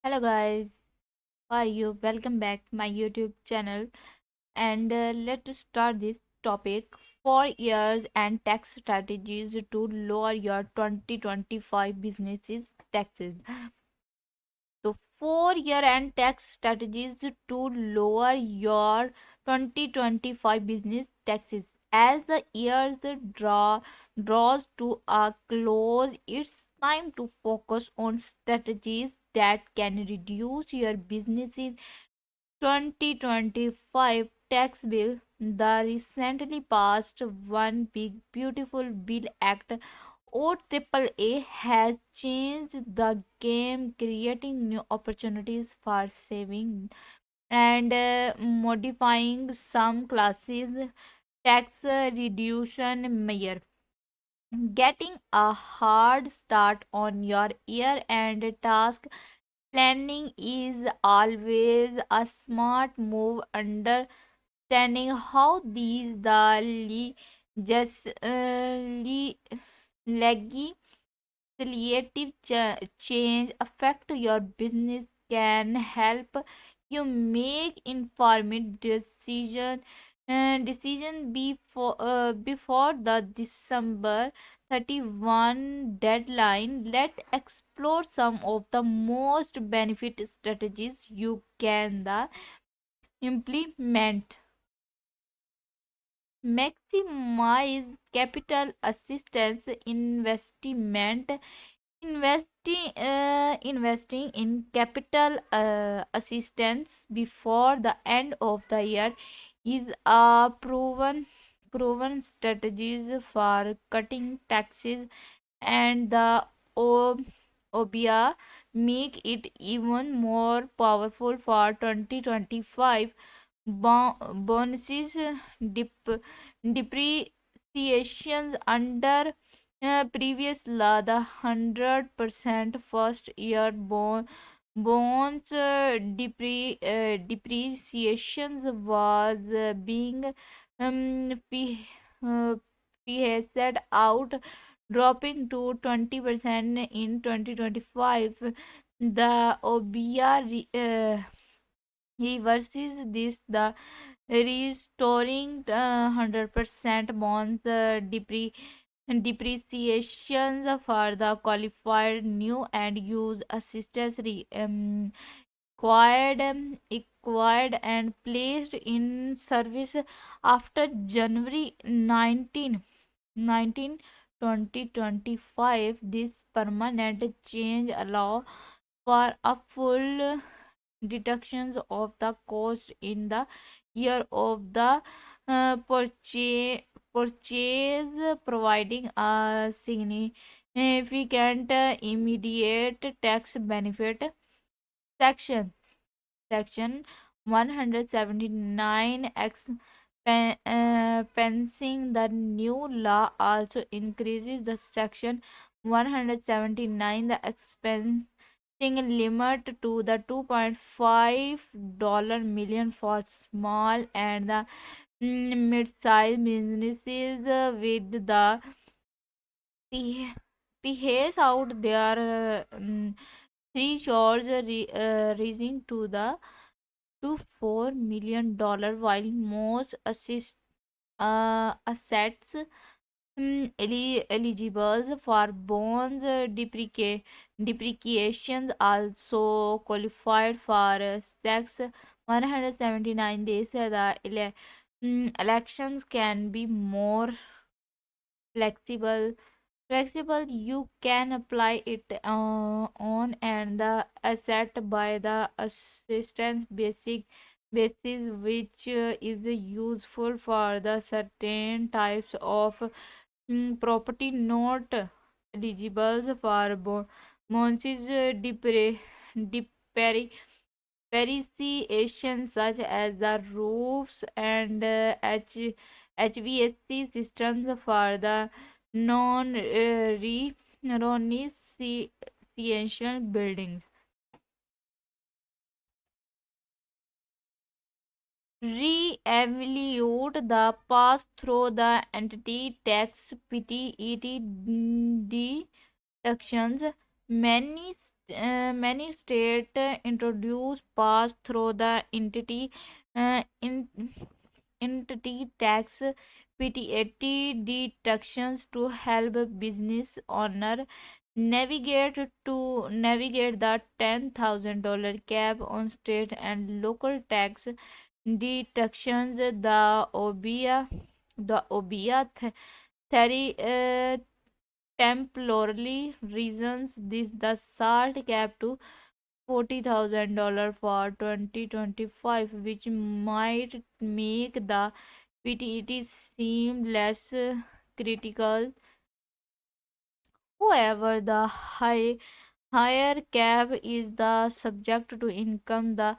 Hello guys, how are you? Welcome back to my YouTube channel and let's start this topic 4 years and tax strategies to lower your 2025 businesses taxes. So 4 year and tax strategies to lower your 2025 business taxes. As the years draws to a close, it's time to focus on strategies that can reduce your business's 2025 tax bill. The recently passed One Big Beautiful Bill Act OAAA has changed the game, creating new opportunities for saving and modifying some classes tax reduction measure. Getting a hard start on your year end task planning is always a smart move. Understanding how these the just legislative change affect your business can help you make informed decision before the December 31 deadline. Let's explore some of the most benefit strategies you can implement. Maximize capital assistance investment. Investing in capital assistance before the end of the year is a proven strategies for cutting taxes, and the O- OBA make it even more powerful for 2025 bonuses. Depreciations under previous law. The 100% first year bonds depreciations was being uh, phased out, dropping to 20% in 2025. The OBR reverses this, the restoring 100% bonds depreciations for the qualified new and use assistance acquired and placed in service after January 19, 2025. This permanent change allow for a full deductions of the cost in the year of the purchase, providing a significant immediate tax benefit. Section section 179 pensing the new law also increases the section 179 the expense limit to the 2.5 dollar million for small and the mid-sized businesses, with the pays out their three chores raising to $4 million, while most assets eligible for bonds depreciations also qualified for tax 179 days. The elections can be more flexible. You can apply it on and the asset by the assistance basis, which is useful for the certain types of property not eligible for bonuses. Depreciation such as the roofs and HVAC systems for the non-residential buildings. Re-evaluate the pass through the entity tax PTET deductions. Many many states introduce pass through the uh, in, entity tax PTAT deductions to help business owner navigate the $10,000 cap on state and local tax deductions. The OBIA temporarily reasons this the SALT cap to $40,000 for 2025, which might make the PTET seem less critical. However, the higher cap is the subject to income the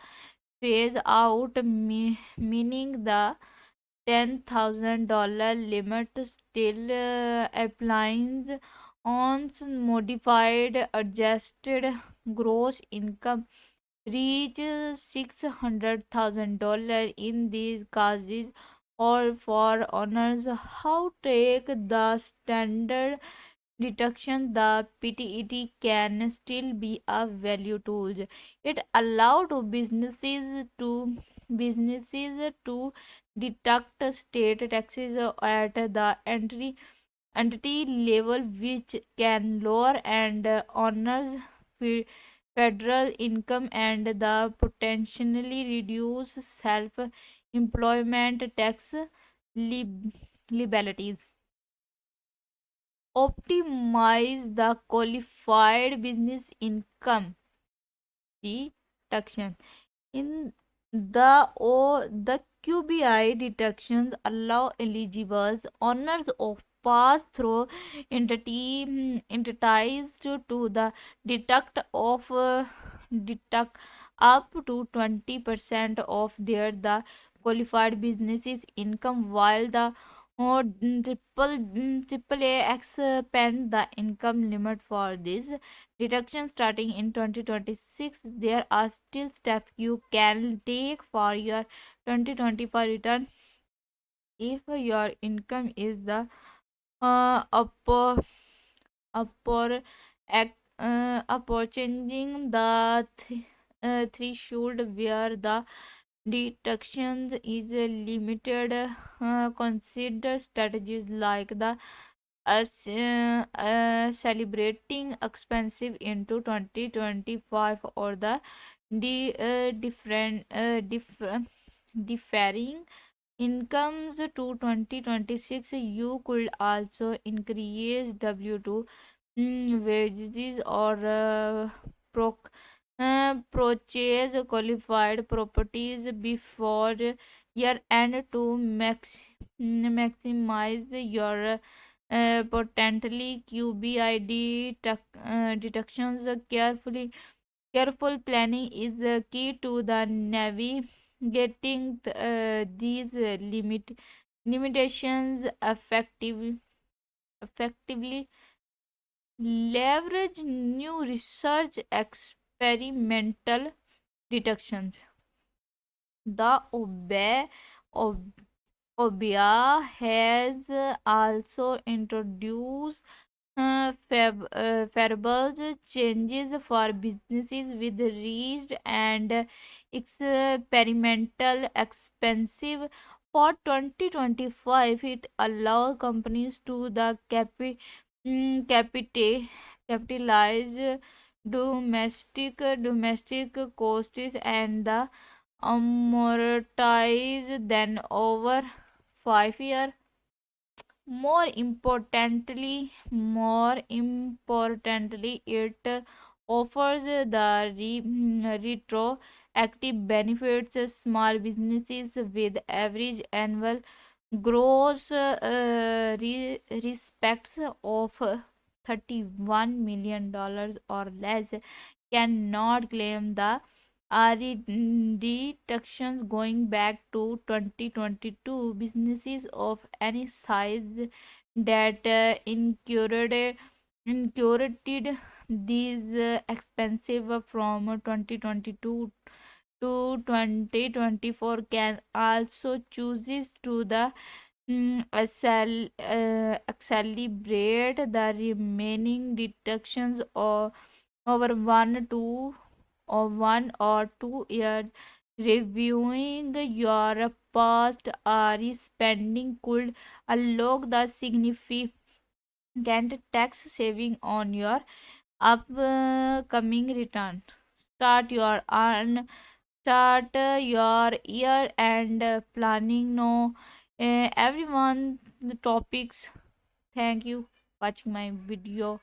phase out, meaning the $10,000 limit still applies on modified adjusted gross income reach $600,000 in these cases, or for owners how take the standard deduction. The PTET can still be a value tool. It allowed businesses to deduct state taxes at the entity level, which can lower and honors federal income and the potentially reduce self employment tax liabilities. Optimize the qualified business income deduction. In the QBI deductions allow eligible owners of pass-through entities to the deduct of deduct up to 20% of their the qualified businesses income, while the triple A expand the income limit for this deduction starting in 2026. There are still steps you can take for your 2025 return if your income is the upper upper approaching the threshold where the deductions is limited. Consider strategies like the celebrating expensive into 2025 or the different differing incomes to 2026. You could also increase W2 wages or proc- purchase qualified properties before year end to maximize your potentially QBID deductions. Careful planning is the key to the navigating these limitations effectively. Leverage new research experimental deductions. The OBIA has also introduced variables changes for businesses with reached and experimental expensive. For 2025, it allows companies to the capitalize domestic costs and the amortize then over 5 years. More importantly, it offers the retroactive benefits. Small businesses with average annual gross respects of $31 million or less cannot claim the deductions. Going back to 2022, businesses of any size that incurred these expensive from 2022 to 2024 can also chooses to the accelerate the remaining deductions or over 1 or 2 years. Reviewing your past or spending could unlock the significant tax saving on your upcoming return. Start your year and planning no everyone the topics. Thank you watching my video.